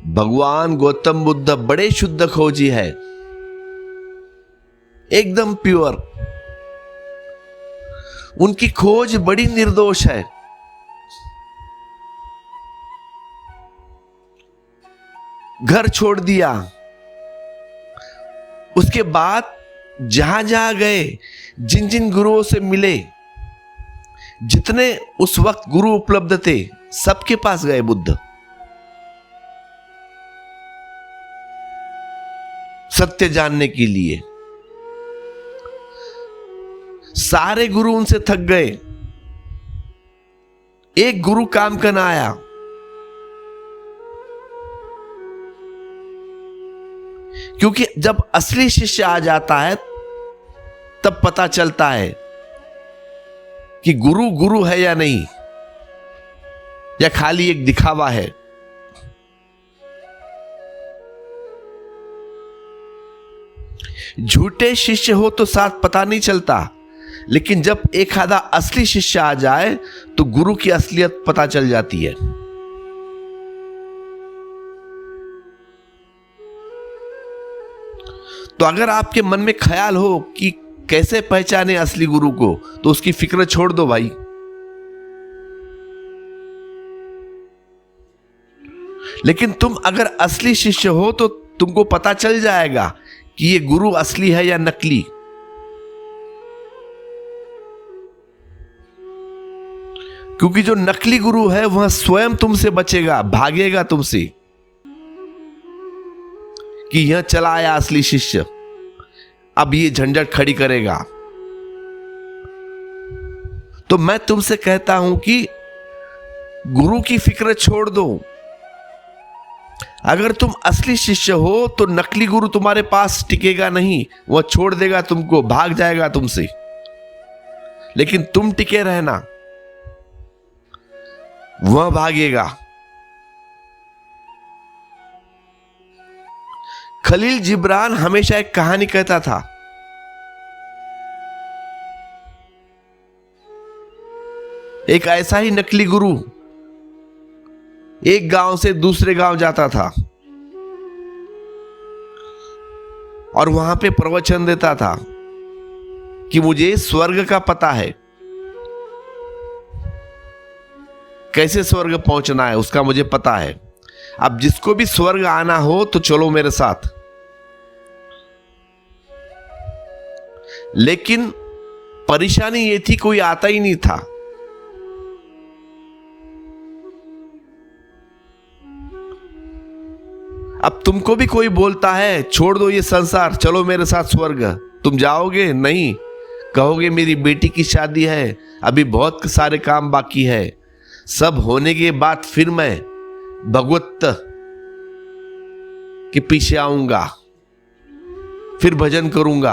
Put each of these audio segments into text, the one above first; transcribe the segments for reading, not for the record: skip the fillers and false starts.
भगवान गौतम बुद्ध बड़े शुद्ध खोजी है, एकदम प्योर। उनकी खोज बड़ी निर्दोष है। घर छोड़ दिया, उसके बाद जहां जहां गए, जिन जिन गुरुओं से मिले, जितने उस वक्त गुरु उपलब्ध थे, सबके पास गए बुद्ध। सत्य जानने के लिए सारे गुरु उनसे थक गए, एक गुरु काम का ना आया। क्योंकि जब असली शिष्य आ जाता है तब पता चलता है कि गुरु गुरु है या नहीं, या खाली एक दिखावा है। झूठे शिष्य हो तो साथ पता नहीं चलता, लेकिन जब एक आधा असली शिष्य आ जाए तो गुरु की असलियत पता चल जाती है। तो अगर आपके मन में ख्याल हो कि कैसे पहचाने असली गुरु को, तो उसकी फिक्र छोड़ दो भाई। लेकिन तुम अगर असली शिष्य हो तो तुमको पता चल जाएगा कि ये गुरु असली है या नकली। क्योंकि जो नकली गुरु है वह स्वयं तुमसे बचेगा, भागेगा तुमसे कि यह चला आया असली शिष्य, अब ये झंझट खड़ी करेगा। तो मैं तुमसे कहता हूं कि गुरु की फिक्र छोड़ दो। अगर तुम असली शिष्य हो तो नकली गुरु तुम्हारे पास टिकेगा नहीं, वह छोड़ देगा तुमको, भाग जाएगा तुमसे। लेकिन तुम टिके रहना, वह भागेगा। खलील जिब्रान हमेशा एक कहानी कहता था। एक ऐसा ही नकली गुरु एक गांव से दूसरे गांव जाता था और वहां पे प्रवचन देता था कि मुझे स्वर्ग का पता है, कैसे स्वर्ग पहुंचना है उसका मुझे पता है। अब जिसको भी स्वर्ग आना हो तो चलो मेरे साथ। लेकिन परेशानी ये थी, कोई आता ही नहीं था। अब तुमको भी कोई बोलता है छोड़ दो ये संसार, चलो मेरे साथ स्वर्ग, तुम जाओगे? नहीं, कहोगे मेरी बेटी की शादी है, अभी बहुत सारे काम बाकी है, सब होने के बाद फिर मैं भगवत के पीछे आऊंगा, फिर भजन करूंगा,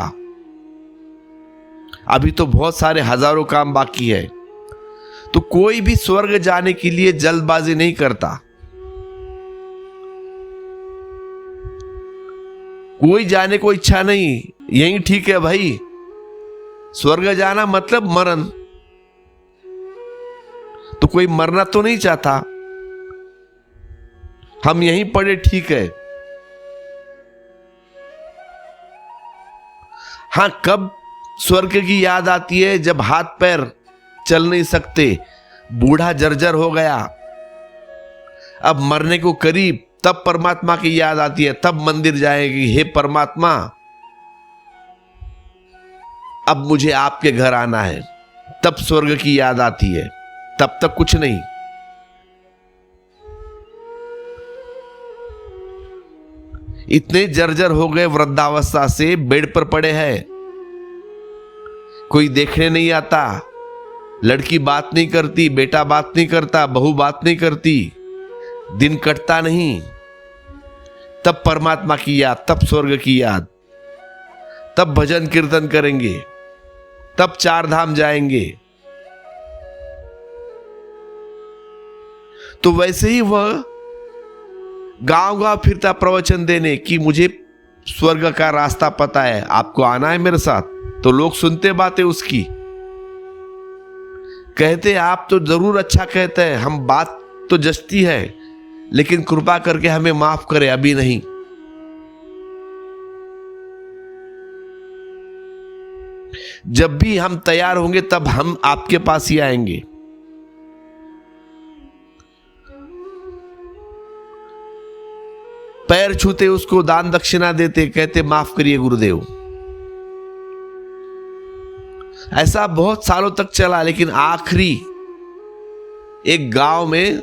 अभी तो बहुत सारे हजारों काम बाकी है। तो कोई भी स्वर्ग जाने के लिए जल्दबाजी नहीं करता। कोई जाने को इच्छा नहीं, यही ठीक है भाई। स्वर्ग जाना मतलब मरण, तो कोई मरना तो नहीं चाहता। हम यहीं पड़े ठीक है। हां, कब स्वर्ग की याद आती है? जब हाथ पैर चल नहीं सकते, बूढ़ा जर्जर हो गया, अब मरने को करीब, तब परमात्मा की याद आती है, तब मंदिर जाएगी, हे परमात्मा अब मुझे आपके घर आना है, तब स्वर्ग की याद आती है, तब तक कुछ नहीं। इतने जर्जर हो गए वृद्धावस्था से, बेड पर पड़े हैं, कोई देखने नहीं आता, लड़की बात नहीं करती, बेटा बात नहीं करता, बहू बात नहीं करती, दिन कटता नहीं, तब परमात्मा की याद, तब स्वर्ग की याद, तब भजन कीर्तन करेंगे, तब चार धाम जाएंगे। तो वैसे ही वह गांव गांव फिरता प्रवचन देने कि मुझे स्वर्ग का रास्ता पता है, आपको आना है मेरे साथ। तो लोग सुनते बातें उसकी, कहते आप तो जरूर अच्छा कहते हैं, हम बात तो जचती है, लेकिन कृपा करके हमें माफ करें, अभी नहीं। जब भी हम तैयार होंगे तब हम आपके पास ही आएंगे। पैर छूते, उसको दान दक्षिणा देते, कहते माफ करिए गुरुदेव। ऐसा बहुत सालों तक चला, लेकिन आखिरी एक गांव में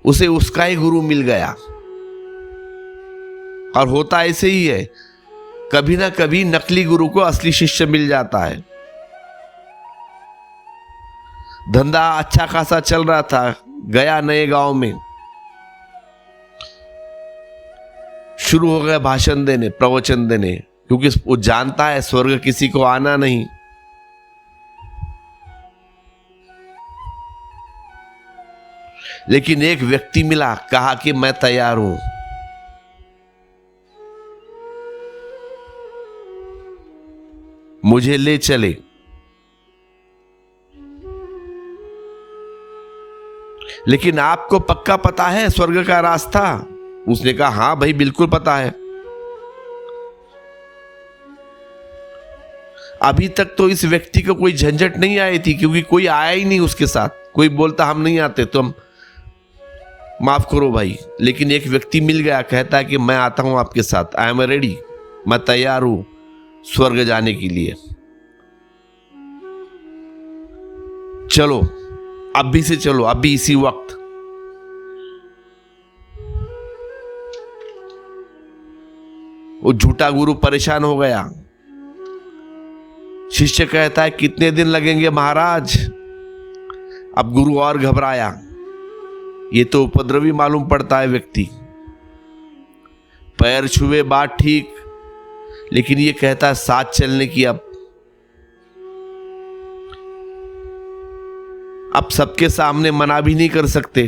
उसे उसका ही गुरु मिल गया। और होता ऐसे ही है, कभी ना कभी नकली गुरु को असली शिष्य मिल जाता है। धंधा अच्छा खासा चल रहा था, गया नए गांव में, शुरू हो गया भाषण देने, प्रवचन देने, क्योंकि वो जानता है स्वर्ग किसी को आना नहीं। लेकिन एक व्यक्ति मिला, कहा कि मैं तैयार हूं। मुझे ले चले। लेकिन आपको पक्का पता है स्वर्ग का रास्ता? उसने कहा हां भाई, बिल्कुल पता है। अभी तक तो इस व्यक्ति को कोई झंझट नहीं आई थी, क्योंकि कोई आया ही नहीं उसके साथ। कोई बोलता हम नहीं आते तो हम माफ करो भाई। लेकिन एक व्यक्ति मिल गया, कहता है कि मैं आता हूं आपके साथ, आई एम रेडी, मैं तैयार हूं स्वर्ग जाने के लिए। चलो, अभी से चलो, अभी इसी वक्त। वो झूठा गुरु परेशान हो गया। शिष्य कहता है कितने दिन लगेंगे महाराज? अब गुरु और घबराया, ये तो उपद्रवी मालूम पड़ता है व्यक्ति। पैर छुए, बात ठीक, लेकिन ये कहता है साथ चलने की। अब सबके सामने मना भी नहीं कर सकते।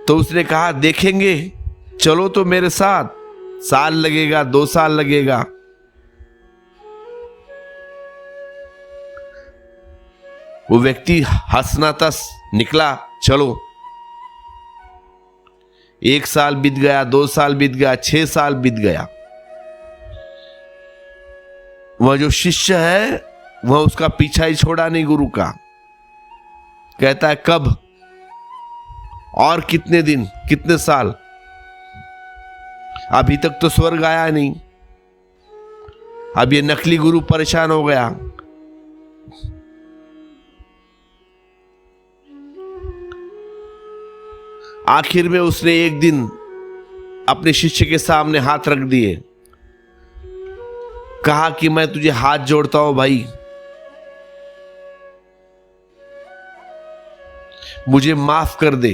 तो उसने कहा देखेंगे, चलो तो मेरे साथ, साल लगेगा, 2 साल लगेगा। वो व्यक्ति हंसना तस निकला, चलो। 1 साल बीत गया, 2 साल बीत गया, 6 साल बीत गया। वह जो शिष्य है वह उसका पीछा ही छोड़ा नहीं गुरु का। कहता है कब और कितने दिन, कितने साल? अभी तक तो स्वर्ग आया नहीं। अब ये नकली गुरु परेशान हो गया। आखिर में उसने एक दिन अपने शिष्य के सामने हाथ रख दिए, कहा कि मैं तुझे हाथ जोड़ता हूं भाई, मुझे माफ कर दे,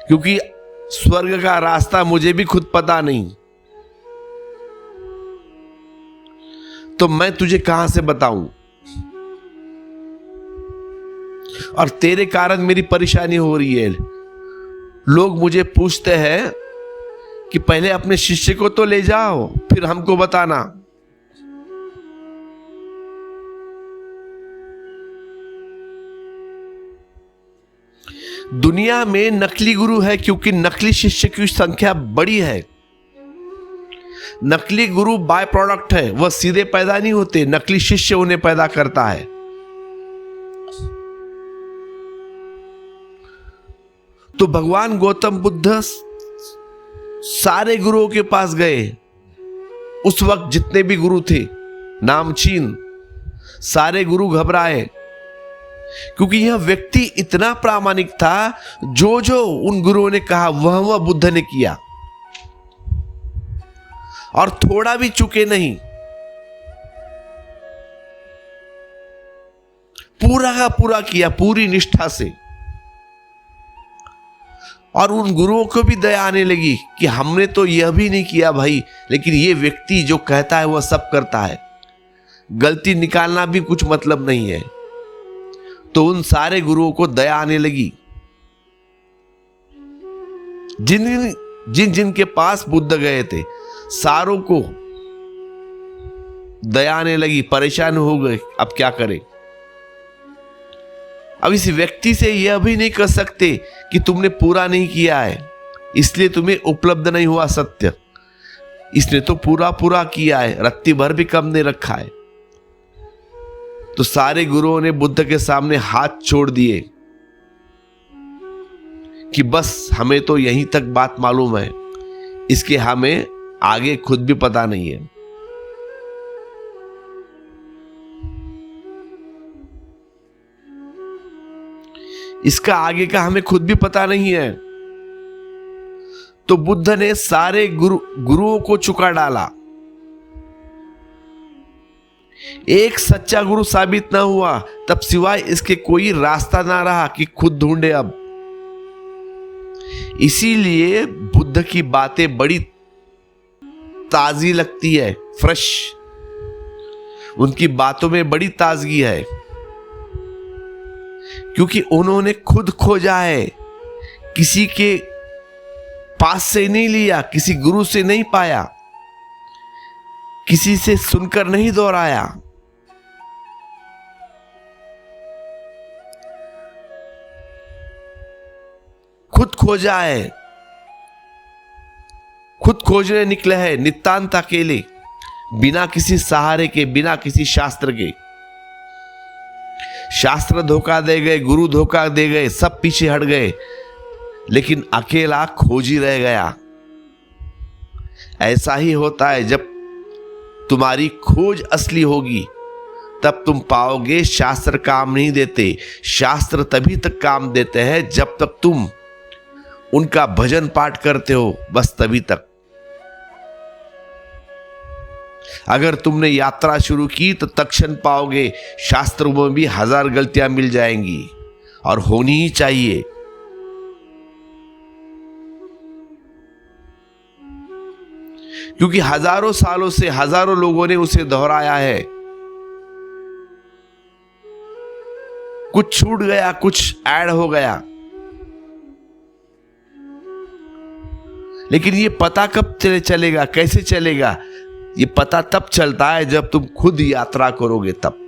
क्योंकि स्वर्ग का रास्ता मुझे भी खुद पता नहीं, तो मैं तुझे कहां से बताऊं। और तेरे कारण मेरी परेशानी हो रही है। लोग मुझे पूछते हैं कि पहले अपने शिष्य को तो ले जाओ, फिर हमको बताना। दुनिया में नकली गुरु है क्योंकि नकली शिष्य की संख्या बड़ी है। नकली गुरु बाय प्रोडक्ट है, वह सीधे पैदा नहीं होते, नकली शिष्य उन्हें पैदा करता है। तो भगवान गौतम बुद्ध सारे गुरुओं के पास गए। उस वक्त जितने भी गुरु थे नामचीन, सारे गुरु घबराए, क्योंकि यह व्यक्ति इतना प्रामाणिक था, जो जो उन गुरुओं ने कहा वह बुद्ध ने किया, और थोड़ा भी चुके नहीं। पूरा का पूरा किया, पूरी निष्ठा से। और उन गुरुओं को भी दया आने लगी कि हमने तो यह भी नहीं किया भाई, लेकिन ये व्यक्ति जो कहता है वह सब करता है, गलती निकालना भी कुछ मतलब नहीं है। तो उन सारे गुरुओं को दया आने लगी। जिन जिन के पास बुद्ध गए थे सारों को दया आने लगी, परेशान हो गए अब क्या करें। अब इस व्यक्ति से यह भी नहीं कर सकते कि तुमने पूरा नहीं किया है, इसलिए तुम्हें उपलब्ध नहीं हुआ सत्य। इसने तो पूरा पूरा किया है, रत्ती भर भी कम नहीं रखा है। तो सारे गुरुओं ने बुद्ध के सामने हाथ छोड़ दिए कि बस हमें तो यहीं तक बात मालूम है, इसके हमें आगे खुद भी पता नहीं है। इसका आगे का हमें खुद भी पता नहीं है। तो बुद्ध ने सारे गुरुओं को चुका डाला। एक सच्चा गुरु साबित ना हुआ, तब सिवाय इसके कोई रास्ता ना रहा कि खुद ढूंढे। अब इसीलिए बुद्ध की बातें बड़ी ताजी लगती है, फ्रेश। उनकी बातों में बड़ी ताजगी है, क्योंकि उन्होंने खुद खोजा है, किसी के पास से नहीं लिया, किसी गुरु से नहीं पाया, किसी से सुनकर नहीं दोहराया। खुद खोजा है, खुद खोजने निकले हैं, नितांत अकेले, बिना किसी सहारे के, बिना किसी शास्त्र के। शास्त्र धोखा दे गए, गुरु धोखा दे गए, सब पीछे हट गए, लेकिन अकेला खोज ही रह गया। ऐसा ही होता है, जब तुम्हारी खोज असली होगी तब तुम पाओगे शास्त्र काम नहीं देते। शास्त्र तभी तक काम देते हैं जब तक तुम उनका भजन पाठ करते हो, बस तभी तक। अगर तुमने यात्रा शुरू की तो तत्क्षण पाओगे शास्त्रों में भी 1000 गलतियां मिल जाएंगी, और होनी ही चाहिए। क्योंकि हजारों सालों से हजारों लोगों ने उसे दोहराया है। कुछ छूट गया, कुछ ऐड हो गया, लेकिन ये पता कब चलेगा, कैसे चलेगा? ये पता तब चलता है जब तुम खुद यात्रा करोगे तब।